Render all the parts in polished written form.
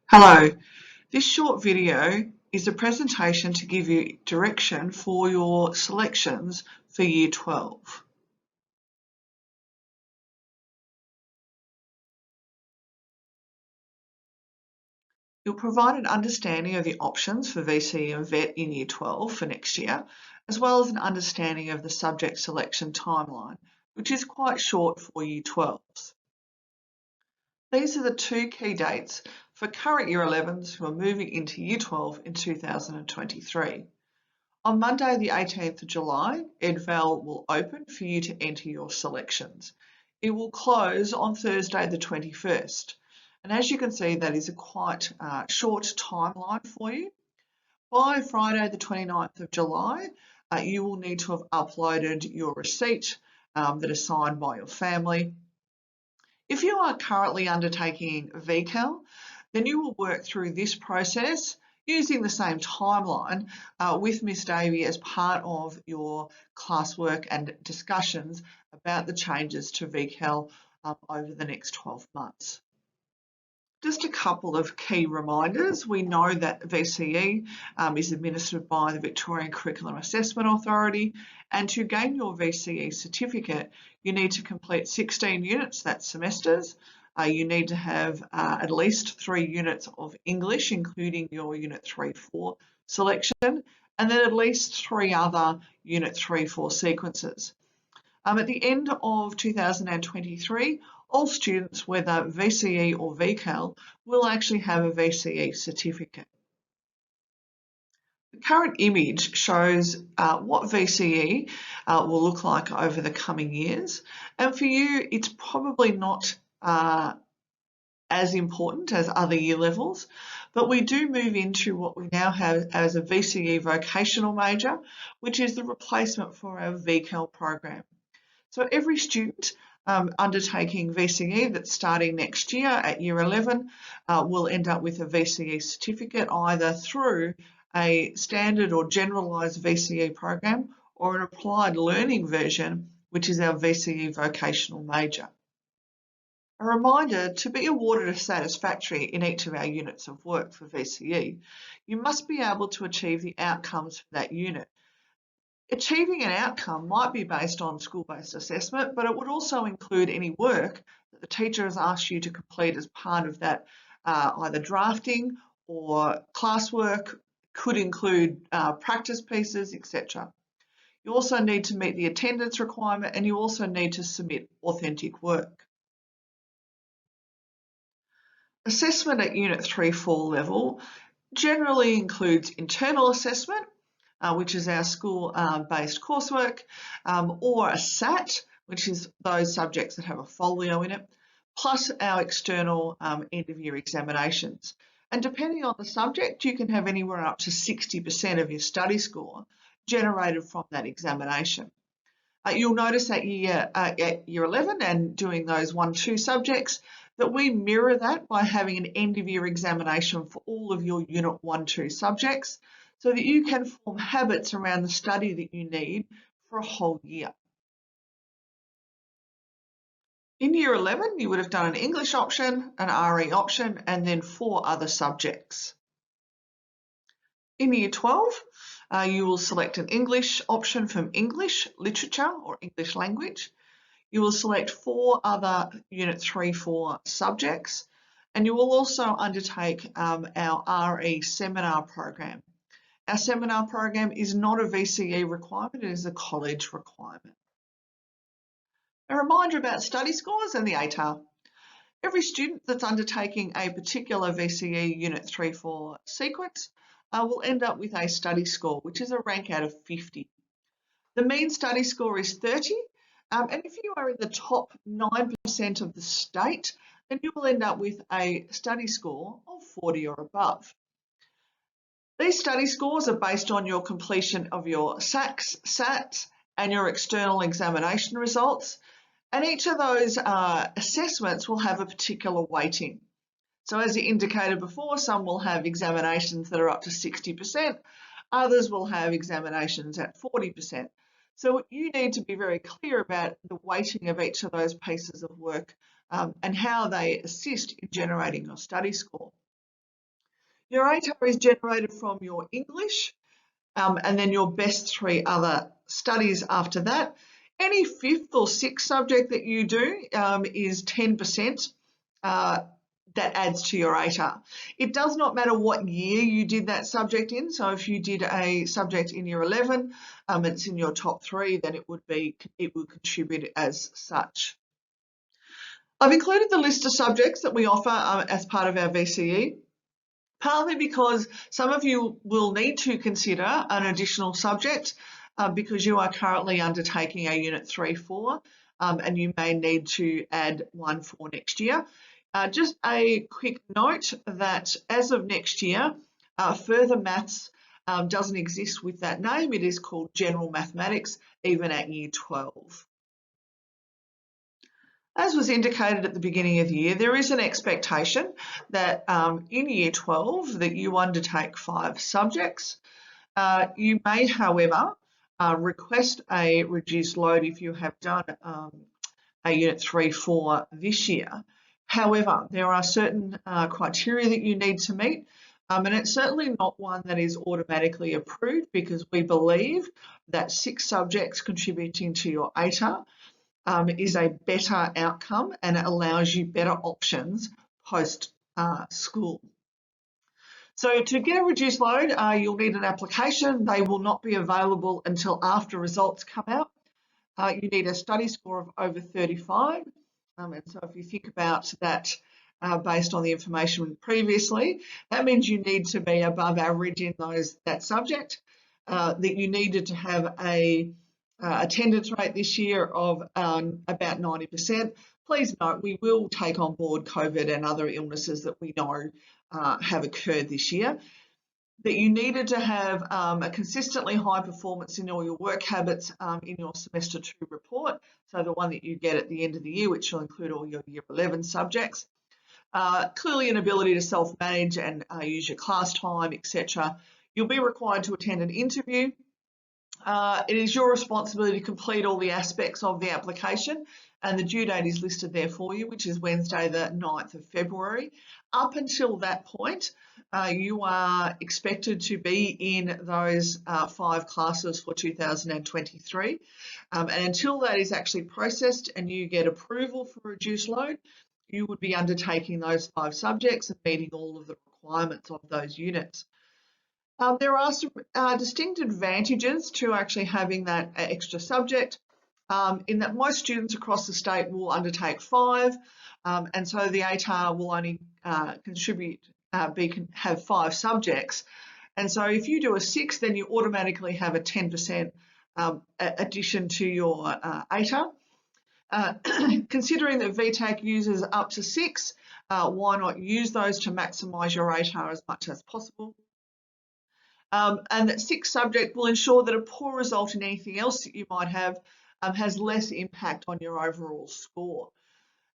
Hello, this short video is a presentation to give you direction for your selections for Year 12. You'll provide an understanding of the options for VCE and VET in Year 12 for next year, as well as an understanding of the subject selection timeline, which is quite short for Year 12s. These are the two key dates for current Year 11s who are moving into Year 12 in 2023. On Monday, the 18th of July, EdVal will open for you to enter your selections. It will close on Thursday, the 21st. And as you can see, that is a quite short timeline for you. By Friday, the 29th of July, you will need to have uploaded your receipt that is signed by your family. If you are currently undertaking VCAL, then you will work through this process using the same timeline with Miss Davey as part of your classwork and discussions about the changes to VCAL over the next 12 months. Just a couple of key reminders. We know that VCE is administered by the Victorian Curriculum Assessment Authority, and to gain your VCE certificate, you need to complete 16 units, that's semesters. You need to have at least 3 units of English, including your Unit 3-4 selection, and then at least 3 other Unit 3-4 sequences. At the end of 2023, all students, whether VCE or VCAL, will actually have a VCE certificate. The current image shows what VCE will look like over the coming years. And for you, it's probably not as important as other year levels, but we do move into what we now have as a VCE vocational major, which is the replacement for our VCAL program. So every student undertaking VCE that's starting next year at Year 11 will end up with a VCE certificate either through a standard or generalised VCE program or an applied learning version, which is our VCE vocational major. A reminder, to be awarded a satisfactory in each of our units of work for VCE, you must be able to achieve the outcomes for that unit. Achieving an outcome might be based on school-based assessment, but it would also include any work that the teacher has asked you to complete as part of that, either drafting or classwork, could include practice pieces, etc. You also need to meet the attendance requirement, and you also need to submit authentic work. Assessment at Unit 3-4 level generally includes internal assessment, which is our school-based coursework, or a SAT, which is those subjects that have a folio in it, plus our external end-of-year examinations. And depending on the subject, you can have anywhere up to 60% of your study score generated from that examination. You'll notice at year 11 and doing those 1-2 subjects that we mirror that by having an end-of-year examination for all of your Unit 1-2 subjects, so that you can form habits around the study that you need for a whole year. In Year 11, you would have done an English option, an RE option, and then 4 other subjects. In Year 12, you will select an English option from English literature or English language. You will select 4 other Unit 3-4 subjects, and you will also undertake our RE seminar program. Our seminar program is not a VCE requirement, it is a college requirement. A reminder about study scores and the ATAR. Every student that's undertaking a particular VCE Unit 3-4 sequence will end up with a study score, which is a rank out of 50. The mean study score is 30, and if you are in the top 9% of the state, then you will end up with a study score of 40 or above. These study scores are based on your completion of your SACs, SATs, and your external examination results, and each of those assessments will have a particular weighting. So as indicated before, some will have examinations that are up to 60%, others will have examinations at 40%. So you need to be very clear about the weighting of each of those pieces of work and how they assist in generating your study score. Your ATAR is generated from your English, and then your best 3 other studies after that. Any 5th or 6th subject that you do is 10%. That adds to your ATAR. It does not matter what year you did that subject in. So if you did a subject in year 11, it's in your top 3, then it would contribute as such. I've included the list of subjects that we offer as part of our VCE, partly because some of you will need to consider an additional subject because you are currently undertaking a Unit 3-4 and you may need to add one for next year. Just a quick note that as of next year, further maths doesn't exist with that name. It is called General Mathematics, even at Year 12. As was indicated at the beginning of the year, there is an expectation that in Year 12 that you undertake 5 subjects. You may, however, request a reduced load if you have done a Unit 3-4 this year. However, there are certain criteria that you need to meet, and it's certainly not one that is automatically approved because we believe that 6 subjects contributing to your ATAR is a better outcome and it allows you better options post school. So to get a reduced load, you'll need an application. They will not be available until after results come out. You need a study score of over 35. And so if you think about that based on the information previously, that means you need to be above average in that subject, that you needed to have a attendance rate this year of about 90%. Please note, we will take on board COVID and other illnesses that we know have occurred this year. That you needed to have a consistently high performance in all your work habits in your semester 2 report, so the one that you get at the end of the year, which will include all your year 11 subjects. Clearly an ability to self-manage and use your class time, etc. You'll be required to attend an interview. It is your responsibility to complete all the aspects of the application, and the due date is listed there for you, which is Wednesday the 9th of February. Up until that point, you are expected to be in those 5 classes for 2023. And until that is actually processed and you get approval for reduced load, you would be undertaking those 5 subjects and meeting all of the requirements of those units. There are some distinct advantages to actually having that extra subject in that most students across the state will undertake 5, and so the ATAR will only have 5 subjects. And so if you do a 6, then you automatically have a 10% addition to your ATAR. Considering that VTAC uses up to 6, why not use those to maximise your ATAR as much as possible? And that 6 subject will ensure that a poor result in anything else that you might have has less impact on your overall score.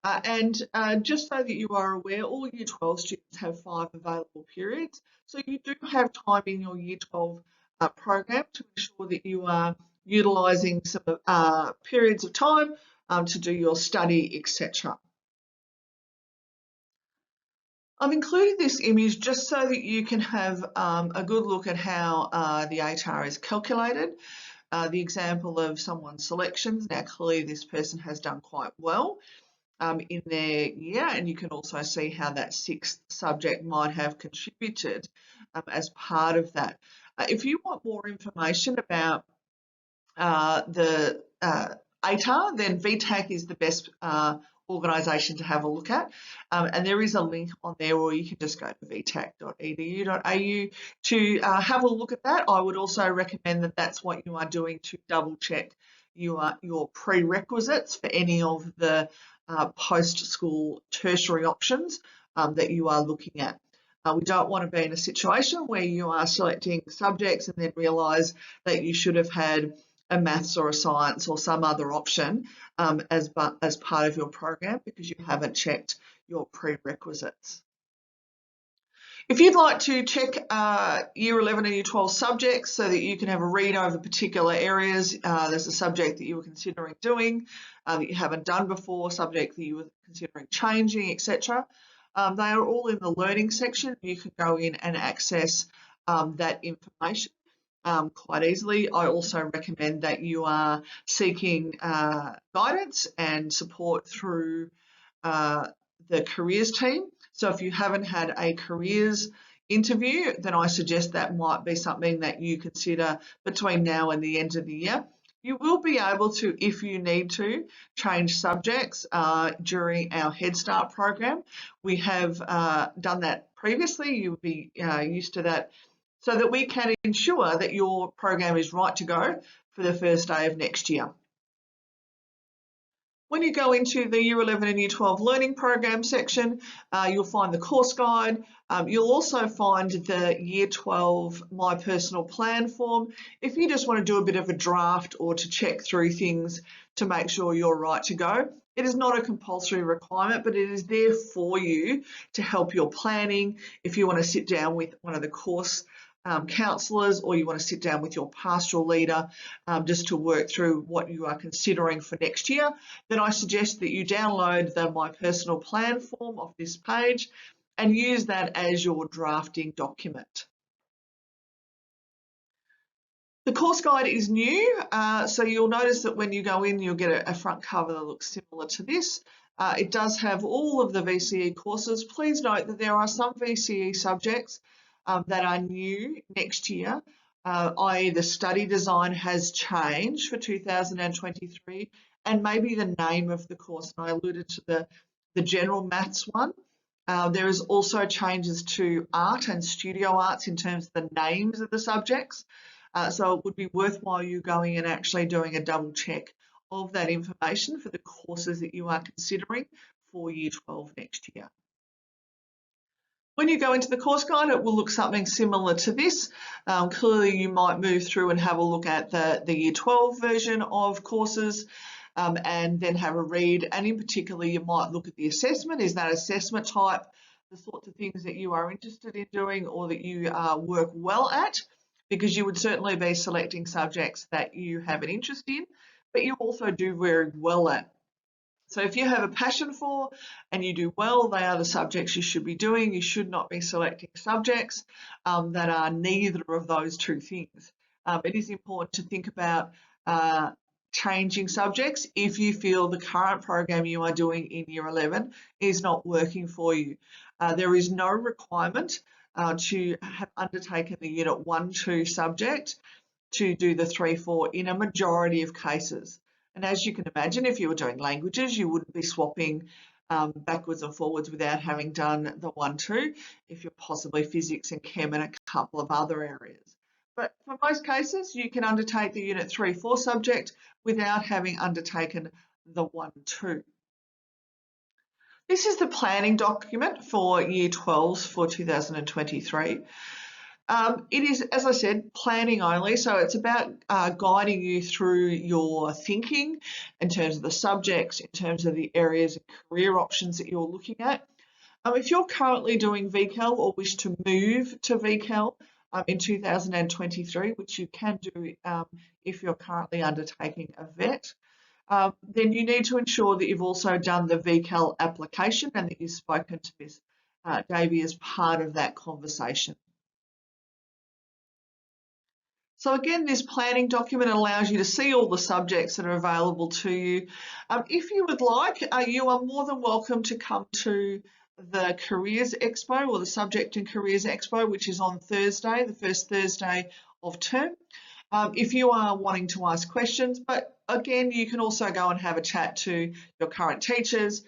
And just so that you are aware, all Year 12 students have 5 available periods. So you do have time in your Year 12 program to ensure that you are utilising some periods of time to do your study, etc. I've included this image just so that you can have a good look at how the ATAR is calculated. The example of someone's selections. Now clearly this person has done quite well in their year, and you can also see how that 6th subject might have contributed as part of that. If you want more information about the ATAR, then VTAC is the best organisation to have a look at, and there is a link on there, or you can just go to vtac.edu.au to have a look at that. I would also recommend that that's what you are doing to double check your prerequisites for any of the post-school tertiary options that you are looking at. We don't want to be in a situation where you are selecting subjects and then realise that you should have had a maths or a science or some other option as part of your program because you haven't checked your prerequisites. If you'd like to check Year 11 and Year 12 subjects so that you can have a read over particular areas, there's a subject that you were considering doing that you haven't done before, subject that you were considering changing, etc. They are all in the learning section. You can go in and access that information quite easily. I also recommend that you are seeking guidance and support through the careers team. So if you haven't had a careers interview, then I suggest that might be something that you consider between now and the end of the year. You will be able to, if you need to, change subjects during our Head Start program. We have done that previously. You'll be used to that, so that we can ensure that your program is right to go for the first day of next year. When you go into the Year 11 and Year 12 learning program section, you'll find the course guide. You'll also find the Year 12 My Personal Plan form if you just want to do a bit of a draft or to check through things to make sure you're right to go. It is not a compulsory requirement, but it is there for you to help your planning. If you want to sit down with one of the course counsellors, or you want to sit down with your pastoral leader just to work through what you are considering for next year, then I suggest that you download the My Personal Plan form off this page and use that as your drafting document. The course guide is new, so you'll notice that when you go in, you'll get a front cover that looks similar to this. It does have all of the VCE courses. Please note that there are some VCE subjects that are new next year, i.e. the study design has changed for 2023, and maybe the name of the course. And I alluded to the general maths one. There is also changes to art and studio arts in terms of the names of the subjects. So it would be worthwhile you going and actually doing a double check of that information for the courses that you are considering for Year 12 next year. When you go into the course guide, it will look something similar to this. Clearly, you might move through and have a look at the Year 12 version of courses and then have a read. And in particular, you might look at the assessment. Is that assessment type the sorts of things that you are interested in doing or that you work well at? Because you would certainly be selecting subjects that you have an interest in, but you also do very well at. So if you have a passion for and you do well, they are the subjects you should be doing. You should not be selecting subjects that are neither of those two things. It is important to think about changing subjects if you feel the current program you are doing in Year 11 is not working for you. There is no requirement to have undertaken the Unit 1-2 subject to do the 3-4 in a majority of cases. And as you can imagine, if you were doing languages, you wouldn't be swapping backwards and forwards without having done the 1-2, if you're possibly physics and chem and a couple of other areas. But for most cases, you can undertake the Unit 3-4 subject without having undertaken the 1-2. This is the planning document for Year 12s for 2023. It is, as I said, planning only, so it's about guiding you through your thinking in terms of the subjects, in terms of the areas and career options that you're looking at. If you're currently doing VCAL or wish to move to VCAL in 2023, which you can do if you're currently undertaking a VET, then you need to ensure that you've also done the VCAL application and that you've spoken to Ms. Davey as part of that conversation. So again, this planning document allows you to see all the subjects that are available to you. If you would like, you are more than welcome to come to the Careers Expo or the Subject and Careers Expo, which is on Thursday, the first Thursday of term. If you are wanting to ask questions, but again, you can also go and have a chat to your current teachers.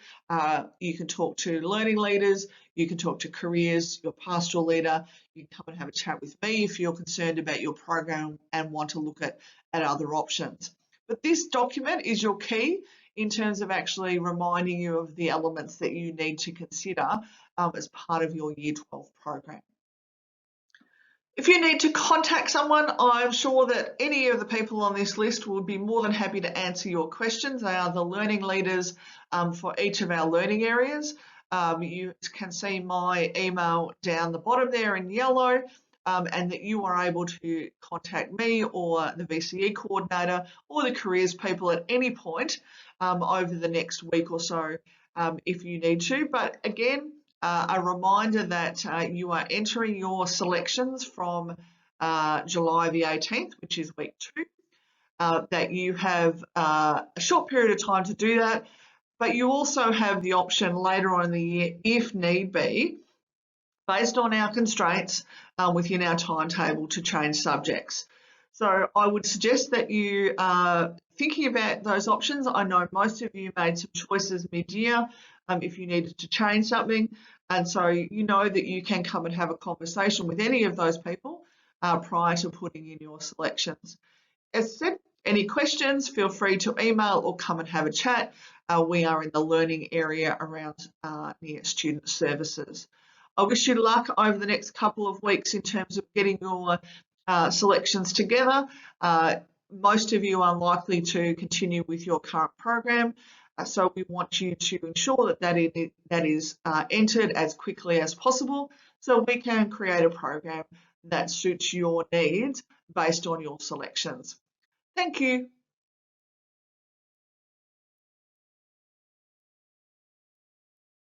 You can talk to learning leaders. You can talk to careers, your pastoral leader. You can come and have a chat with me if you're concerned about your program and want to look at other options. But this document is your key in terms of actually reminding you of the elements that you need to consider as part of your Year 12 program. If you need to contact someone, I'm sure that any of the people on this list would be more than happy to answer your questions. They are the learning leaders for each of our learning areas. You can see my email down the bottom there in yellow, and that you are able to contact me or the VCE coordinator or the careers people at any point over the next week or so if you need to. But again, a reminder that you are entering your selections from July the 18th, which is week 2, that you have a short period of time to do that, but you also have the option later on in the year, if need be, based on our constraints within our timetable, to change subjects. So I would suggest that you are thinking about those options. I know most of you made some choices mid-year if you needed to change something, and so you know that you can come and have a conversation with any of those people prior to putting in your selections. As said, any questions, feel free to email or come and have a chat. We are in the learning area around near student services. I wish you luck over the next couple of weeks in terms of getting your selections together. Most of you are likely to continue with your current program, so we want you to ensure that is entered as quickly as possible so we can create a program that suits your needs based on your selections. Thank you.